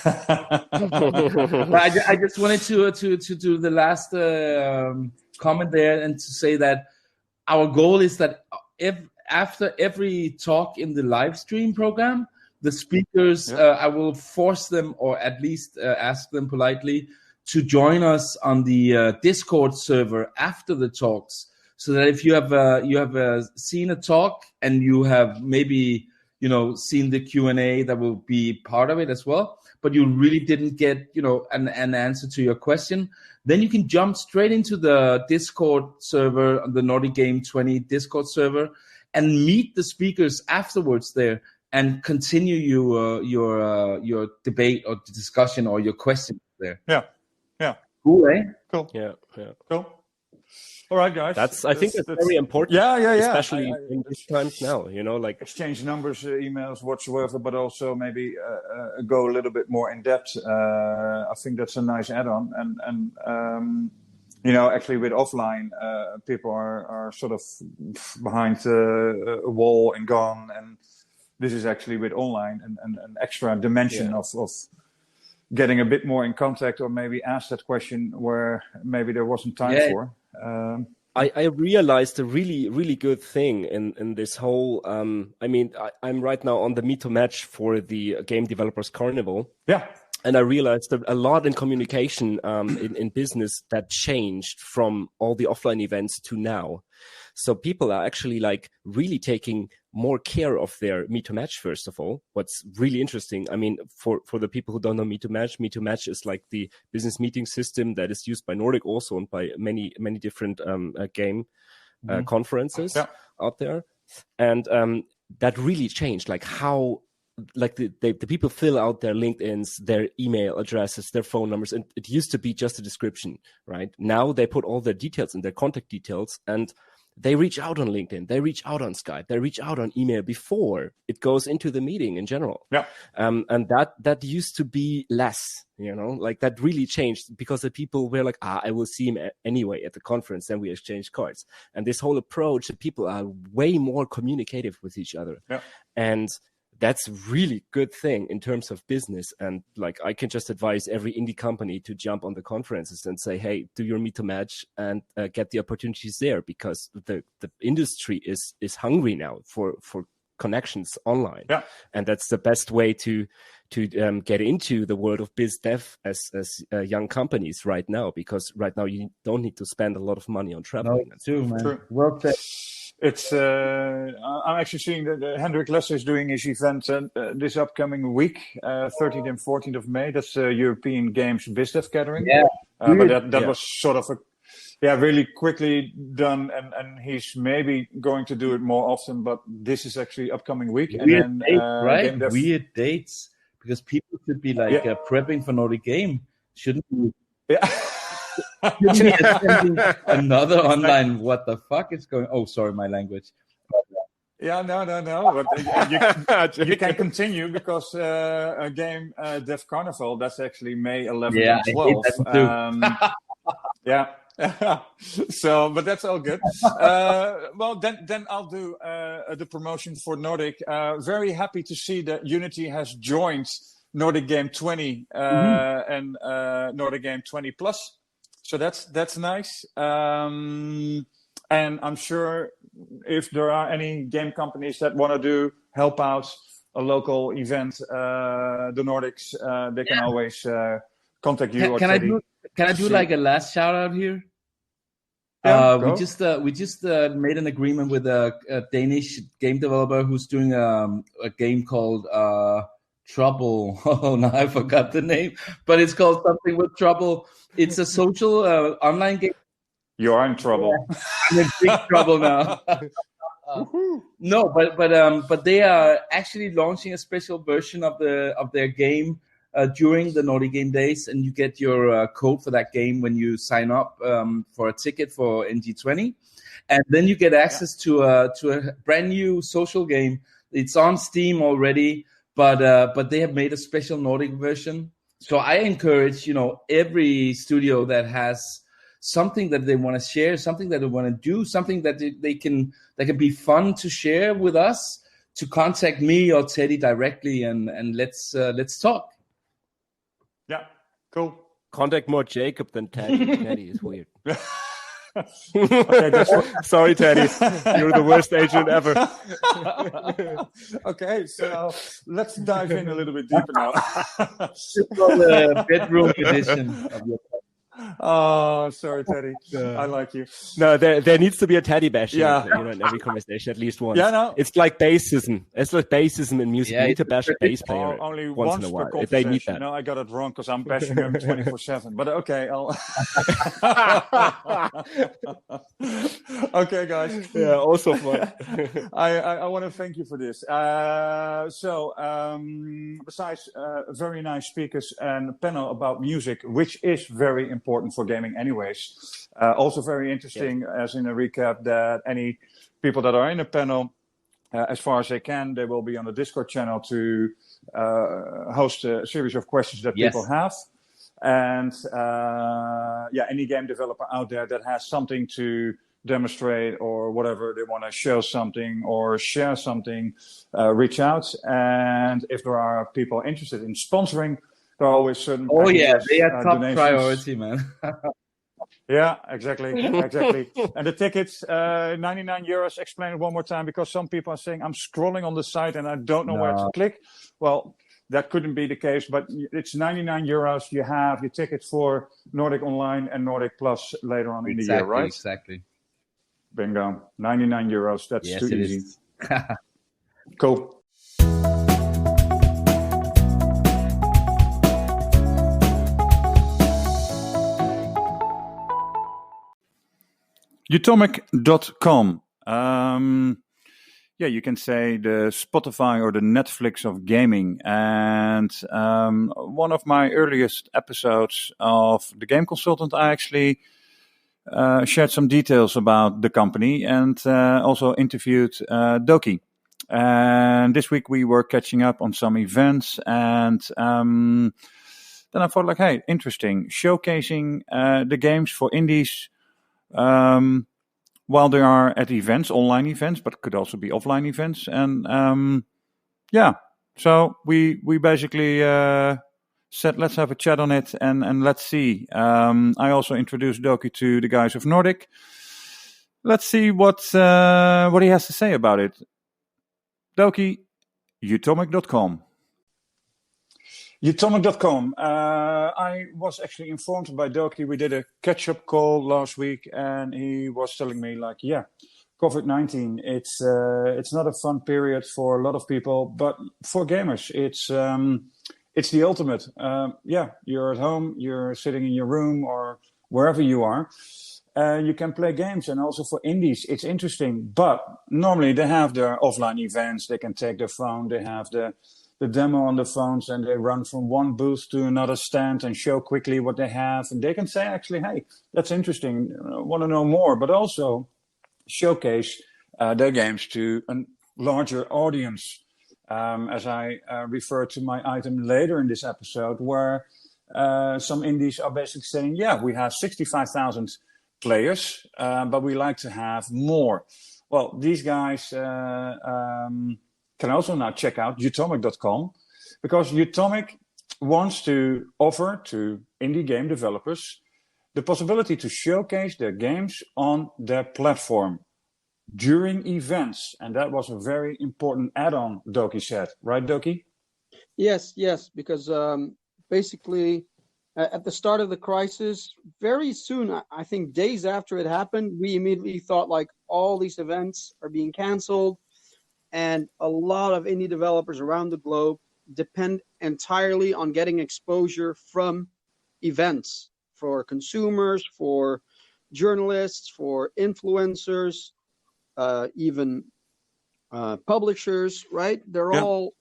I just wanted to do the last comment there and to say that our goal is that after every talk in the live stream program, the speakers, I will force them, or at least ask them politely, to join us on the Discord server after the talks, so that if you have seen a talk and you have maybe seen the Q&A, that will be part of it as well, but you really didn't get an answer to your question, then you can jump straight into the Discord server, the Nordic Game 20 Discord server, and meet the speakers afterwards there and continue your debate or discussion or your question there. Yeah. Cool, eh? Cool. Yeah. Cool. All right, guys. I think that's very important. Yeah. Especially in these times now, like exchange numbers, emails, whatsoever, but also maybe go a little bit more in depth. I think that's a nice add-on. And actually with offline, people are sort of behind a wall and gone. And this is actually with online an extra dimension of getting a bit more in contact, or maybe ask that question where maybe there wasn't time for. I realized a really, really good thing in this whole. I'm right now on the Meet to Match for the Game Developers Carnival. Yeah. And I realized that a lot in communication in business that changed from all the offline events to now. So people are actually like really taking more care of their Meet to Match, first of all. What's really interesting, for the people who don't know Meet to Match is like the business meeting system that is used by Nordic also and by many, many different game conferences out there. And that really changed, like how the people fill out their LinkedIns, their email addresses, their phone numbers. And it used to be just a description, right? Now they put all their details in, their contact details, and they reach out on LinkedIn, they reach out on Skype, they reach out on email before it goes into the meeting in general. Yeah. And that used to be less, like that really changed because the people were like, I will see him anyway at the conference, then we exchange cards. And this whole approach, that people are way more communicative with each other. Yeah. And that's really good thing in terms of business. And like, I can just advise every indie company to jump on the conferences and say, hey, do your Meet to Match and get the opportunities there, because the industry is hungry now for connections online. Yeah. And that's the best way to get into the world of biz dev as young companies right now, because right now you don't need to spend a lot of money on traveling. No, true, man. True. Well said. It's I'm actually seeing that Hendrik Lesser is doing his event this upcoming week, 13th and 14th of May. That's European Games BizDev Gathering. Yeah. But that was sort of really quickly done, and he's maybe going to do it more often, but this is actually upcoming week. Weird dates, right? Weird dates, because people should be like prepping for Nordic Game, shouldn't we? Yeah. Another online, what the fuck is going? Oh, sorry, my language. Yeah, no. But you can continue, because Game Dev Carnival, that's actually May 11th and 12th. Yeah. So, but that's all good. Well, then I'll do the promotion for Nordic. Very happy to see that Unity has joined Nordic Game 20 and Nordic Game 20 Plus. So that's nice. And I'm sure if there are any game companies that want to help out a local event, the Nordics, they can always contact you. Can I do like a last shout out here? We just made an agreement with a Danish game developer who's doing a game called Trouble. Oh, no, I forgot the name, but it's called something with Trouble. It's a social online game. You are in trouble. I'm in big trouble now. No, but they are actually launching a special version of their game during the Nordic Game Days, and you get your code for that game when you sign up for a ticket for NG20, and then you get access to a brand new social game. It's on Steam already, but they have made a special Nordic version. So I encourage every studio that has something that they want to share, something that they want to do, something that that can be fun to share with us, to contact me or Teddy directly, and let's talk. Yeah, cool. Contact more Jacob than Teddy. Teddy is weird. Okay, sorry, Teddy. You're the worst agent ever. Okay, so let's dive in a little bit deeper now. The bedroom edition of your. Oh, sorry, Teddy. I like you. No, there needs to be a Teddy bashing, Yeah. in every conversation at least once. Yeah, no. It's like bassism. It's like bassism in music. You need to bash a bass player only once in a while if they need that. No, I got it wrong because I'm bashing them 24/7. But okay, I'll. Okay, guys. Yeah, also fun. I want to thank you for this. Besides very nice speakers and a panel about music, which is very important for gaming anyways, also very interesting, as in a recap, that any people that are in a panel, as far as they can, they will be on the Discord channel to host a series of questions that people have. And any game developer out there that has something to demonstrate or whatever, they want to show something or share something, reach out. And if there are people interested in sponsoring, there are always certain packages, they are top donations. priority, man. Yeah, exactly. And the tickets, €99. Explain it one more time, because some people are saying, I'm scrolling on the site and I don't know where to click. Well, that couldn't be the case, but it's €99. You have your ticket for Nordic Online and Nordic Plus later on in the year, right? Exactly. Bingo. €99. That's yes, too it easy. Is. Cool. Utomik.com. You can say the Spotify or the Netflix of gaming. And one of my earliest episodes of The Game Consultant, I actually shared some details about the company and also interviewed Doki. And this week we were catching up on some events, and then I thought, like, hey, interesting, showcasing the games for indies while they are at events, online events, but could also be offline events. And so we basically said, let's have a chat on it and let's see. I also introduced Doki to the guys of Nordic. Let's see what he has to say about it. Doki, Utomik.com. Utomik.com. I was actually informed by Doki. We did a catch-up call last week, and he was telling me, like, COVID-19, it's not a fun period for a lot of people, but for gamers, it's the ultimate. You're at home, you're sitting in your room or wherever you are. You can play games, and also for indies, it's interesting. But normally they have their offline events. They can take their phone. They have the demo on the phones, and they run from one booth to another stand and show quickly what they have. And they can say, actually, hey, that's interesting. I want to know more. But also showcase their games to a larger audience. As I refer to my item later in this episode, where some indies are basically saying, we have 65,000 players, but we like to have more. Well, these guys can also now check out Utomik.com, because Utomik wants to offer to indie game developers the possibility to showcase their games on their platform during events. And that was a very important add-on, Doki said. Right, Doki? Yes, because basically at the start of the crisis, very soon, I think days after it happened, we immediately thought, like, all these events are being canceled. And a lot of indie developers around the globe depend entirely on getting exposure from events for consumers, for journalists, for influencers, even publishers, right? They're all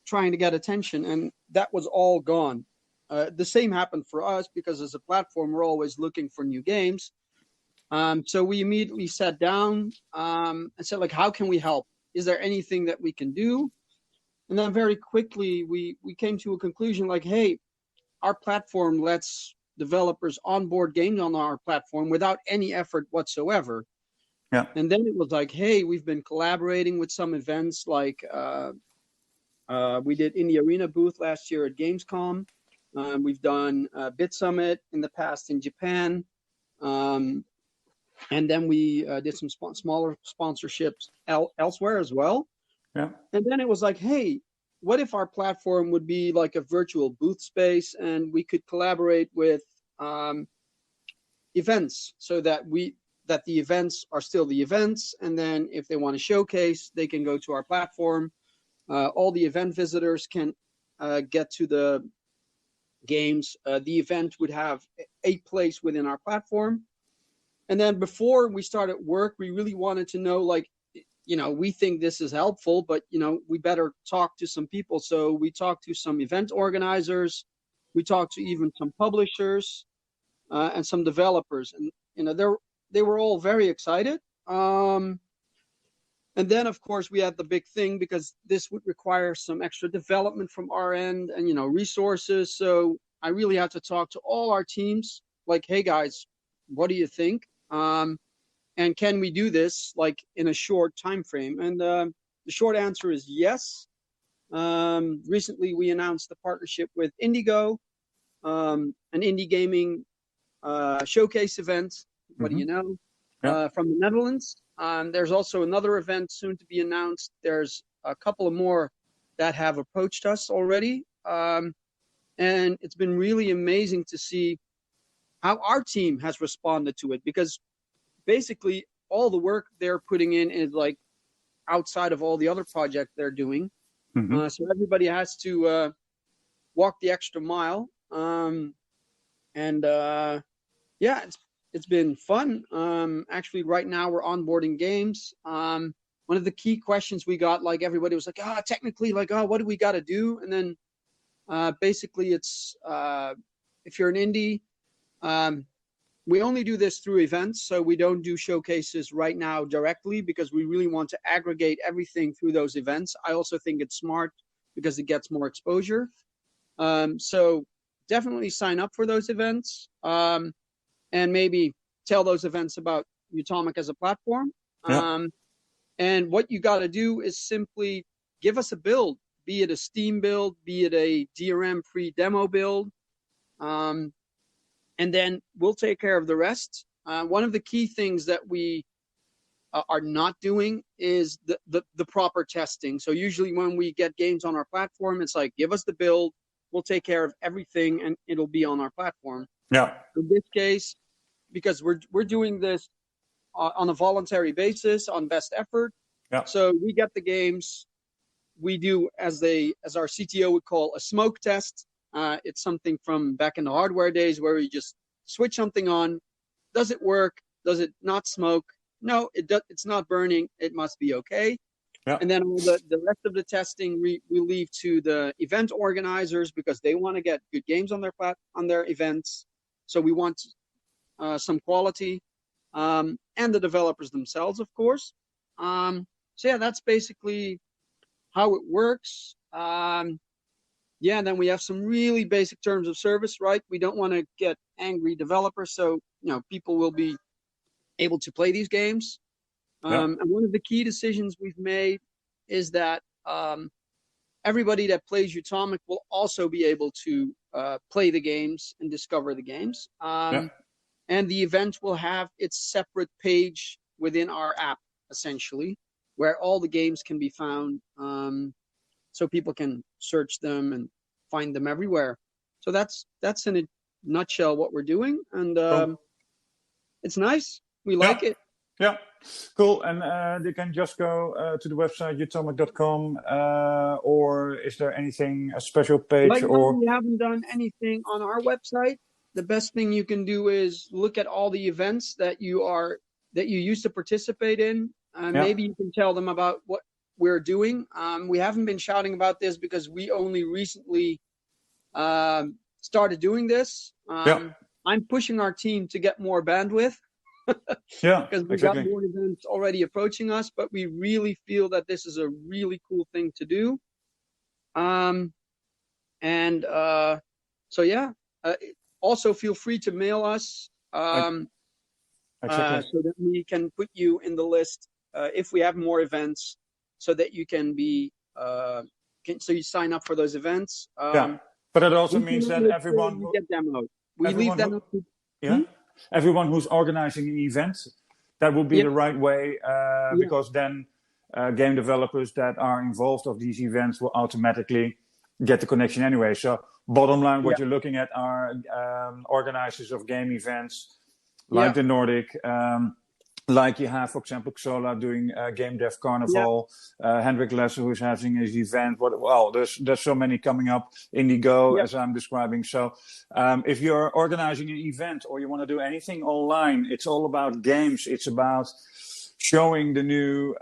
trying to get attention, and that was all gone. The same happened for us, because as a platform, we're always looking for new games. So we immediately sat down and said, like, how can we help? Is there anything that we can do? And then very quickly, we came to a conclusion, like, hey, our platform lets developers onboard games on our platform without any effort whatsoever. Yeah. And then it was like, hey, we've been collaborating with some events like we did Indie Arena booth last year at Gamescom. We've done Bit Summit in the past in Japan. And then we did some smaller sponsorships elsewhere as well. Yeah. And then it was like, hey, what if our platform would be like a virtual booth space and we could collaborate with events so that the events are still the events. And then if they want to showcase, they can go to our platform. All the event visitors can get to the games. The event would have a place within our platform. And then before we started work, we really wanted to know, like, we think this is helpful, but, we better talk to some people. So we talked to some event organizers. We talked to even some publishers and some developers. And, they were all very excited. And then, of course, we had the big thing because this would require some extra development from our end and, resources. So I really had to talk to all our teams like, hey, guys, what do you think? And can we do this like in a short time frame? And the short answer is yes. Recently, we announced a partnership with Indigo, an indie gaming showcase event. What do you know? From the Netherlands. There's also another event soon to be announced. There's a couple of more that have approached us already. And it's been really amazing to see how our team has responded to it, because basically all the work they're putting in is like outside of all the other projects they're doing. So everybody has to walk the extra mile. It's been fun. Actually, right now we're onboarding games. One of the key questions we got, like everybody was like, technically, like, what do we got to do? And then basically it's if you're an indie, we only do this through events. So we don't do showcases right now directly because we really want to aggregate everything through those events. I also think it's smart because it gets more exposure. So definitely sign up for those events. And maybe tell those events about Utomik as a platform. And what you got to do is simply give us a build, be it a Steam build, be it a DRM-free demo build, and then we'll take care of the rest. One of the key things that we are not doing is the proper testing. So usually when we get games on our platform, it's like, give us the build, we'll take care of everything, and it'll be on our platform. Yeah. In this case, because we're doing this on a voluntary basis, on best effort. Yeah. So we get the games. We do, as our CTO would call, a smoke test. It's something from back in the hardware days where we just switch something on. Does it work? Does it not smoke? No, it's not burning. It must be okay. Yeah. And then all the rest of the testing we leave to the event organizers because they want to get good games on their events. So we want some quality, and the developers themselves, of course. So yeah, that's basically how it works. And then we have some really basic terms of service, right? We don't want to get angry developers, so people will be able to play these games. And one of the key decisions we've made is that everybody that plays Utomik will also be able to play the games and discover the games. And the event will have its separate page within our app, essentially, where all the games can be found, so people can search them and find them everywhere. So that's in a nutshell what we're doing, and it's nice. We like it. Yeah, cool. And they can just go to the website utomik.com, or is there anything, a special page? Right or now, we haven't done anything on our website. The best thing you can do is look at all the events that you used to participate in. Maybe you can tell them about what we're doing. We haven't been shouting about this because we only recently started doing this. I'm pushing our team to get more bandwidth. Because we've got more events already approaching us, but we really feel that this is a really cool thing to do. Also, feel free to mail us so that we can put you in the list if we have more events, so that you can be so you sign up for those events. But it also means that everyone get demoed. We leave them. Everyone who's organizing an event, that would be the right way, because then game developers that are involved of these events will automatically get the connection anyway. So bottom line, what you're looking at are organizers of game events like the Nordic, like you have, for example, Xola doing Game Dev Carnival, Hendrik Lesser who's having his event. There's so many coming up, Indigo, as I'm describing. So if you're organizing an event or you want to do anything online, it's all about games. It's about showing the new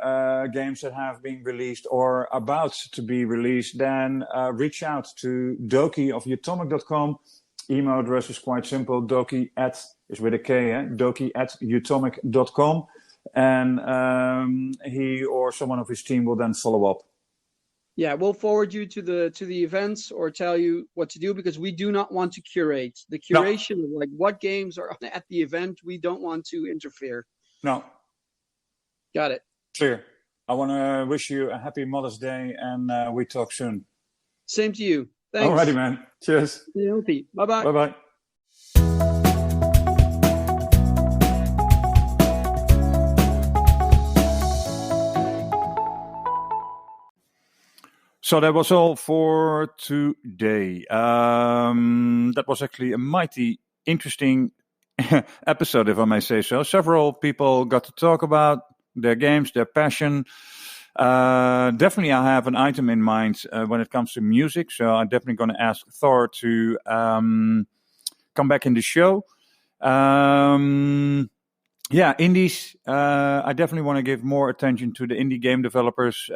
games that have been released or about to be released, then reach out to Doki of Utomik.com. Email address is quite simple, Doki is with a K, Doki at Utomik.com. And he or someone of his team will then follow up. Yeah, we'll forward you to the events or tell you what to do, because we do not want to curate. The curation of like what games are at the event, we don't want to interfere. No. Got it. Clear. I want to wish you a happy Mother's Day, and we talk soon. Same to you. Thanks. Alrighty, man. Cheers. Stay healthy. Bye-bye. Bye-bye. So that was all for today. That was actually a mighty interesting episode, if I may say so. Several people got to talk about their games, their passion. Definitely I have an item in mind when it comes to music, so I'm definitely going to ask Thor to come back in the show. Indies, I definitely want to give more attention to the indie game developers.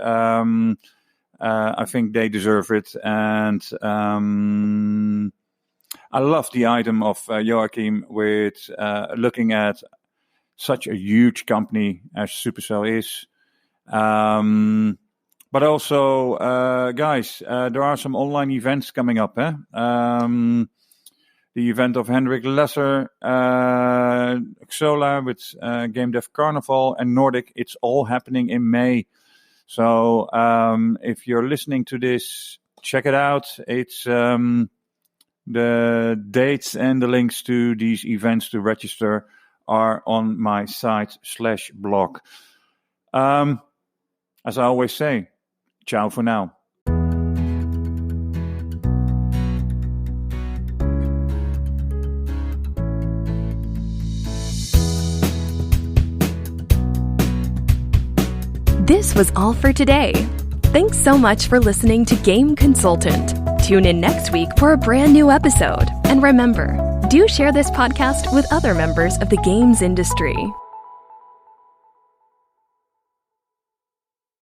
I think they deserve it, and I love the item of Joakim with looking at such a huge company as Supercell is. But also, guys, there are some online events coming up. The event of Hendrik Lesser, Xola with Game Dev Carnival, and Nordic. It's all happening in May. So if you're listening to this, check it out. It's the dates and the links to these events to register are on my site /blog. As I always say, ciao for now. This was all for today. Thanks so much for listening to Game Consultant. Tune in next week for a brand new episode. And remember, do share this podcast with other members of the games industry.